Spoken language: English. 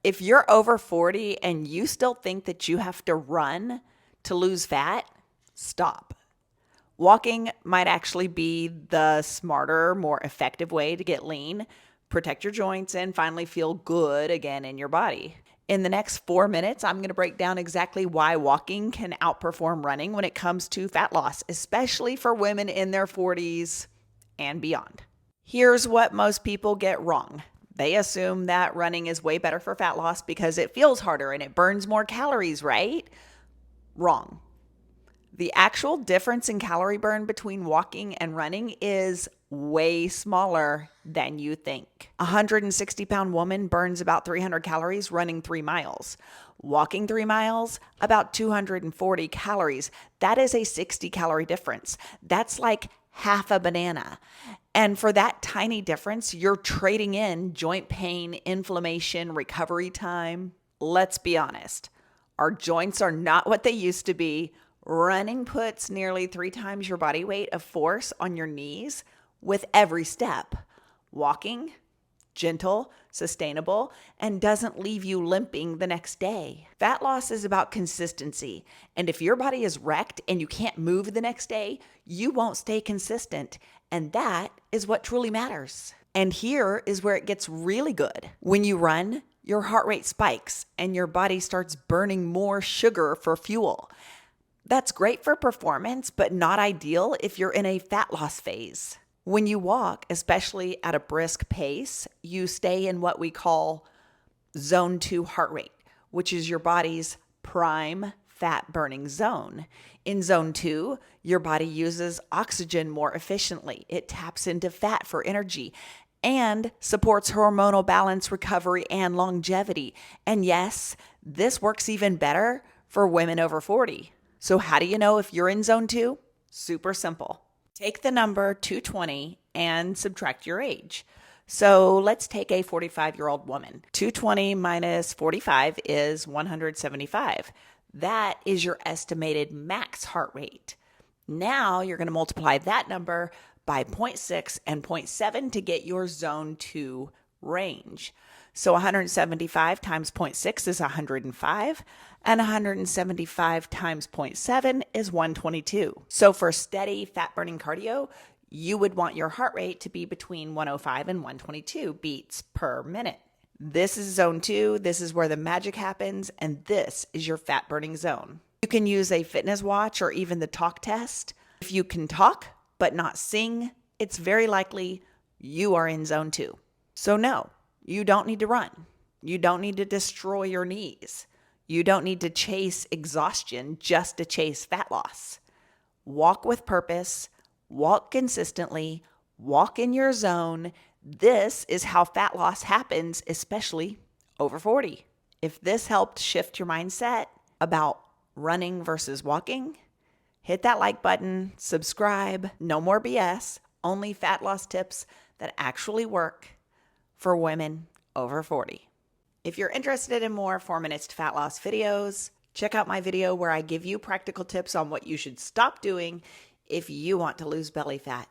If you're over 40 and you still think that you have to run to lose fat, stop. Walking might actually be the smarter, more effective way to get lean, protect your joints, and finally feel good again in your body. In the next 4 minutes, I'm going to break down exactly why walking can outperform running when it comes to fat loss, especially for women in their 40s and beyond. Here's what most people get wrong. They assume that running is way better for fat loss because it feels harder and it burns more calories, right? Wrong. The actual difference in calorie burn between walking and running is way smaller than you think. A 160-pound woman burns about 300 calories running 3 miles. Walking 3 miles, about 240 calories. That is a 60-calorie difference. That's like half a banana. And for that tiny difference, you're trading in joint pain, inflammation, recovery time. Let's be honest. Our joints are not what they used to be. Running puts nearly 3 times your body weight of force on your knees with every step. Walking, gentle, sustainable, and doesn't leave you limping the next day. Fat loss is about consistency. And if your body is wrecked and you can't move the next day, you won't stay consistent. And that is what truly matters. And here is where it gets really good. When you run, your heart rate spikes and your body starts burning more sugar for fuel. That's great for performance, but not ideal if you're in a fat loss phase. When you walk, especially at a brisk pace, you stay in what we call zone 2 heart rate, which is your body's prime fat burning zone. In zone 2, your body uses oxygen more efficiently. It taps into fat for energy and supports hormonal balance, recovery, and longevity. And yes, this works even better for women over 40. So how do you know if you're in zone 2? Super simple. Take the number 220 and subtract your age. So let's take a 45-year-old woman. 220 minus 45 is 175. That is your estimated max heart rate. Now you're going to multiply that number by 0.6 and 0.7 to get your zone 2 range. So 175 times 0.6 is 105, and 175 times 0.7 is 122. So for steady fat-burning cardio, you would want your heart rate to be between 105 and 122 beats per minute. This is zone 2. This is where the magic happens, and this is your fat-burning zone. You can use a fitness watch or even the talk test. If you can talk but not sing, it's very likely you are in zone 2. So no, you don't need to run. You don't need to destroy your knees. You don't need to chase exhaustion just to chase fat loss. Walk with purpose, walk consistently, walk in your zone. This is how fat loss happens, especially over 40. If this helped shift your mindset about running versus walking, hit that like button, subscribe. No more BS, only fat loss tips that actually work for women over 40. If you're interested in more 4 minutes to fat loss videos, check out my video where I give you practical tips on what you should stop doing if you want to lose belly fat.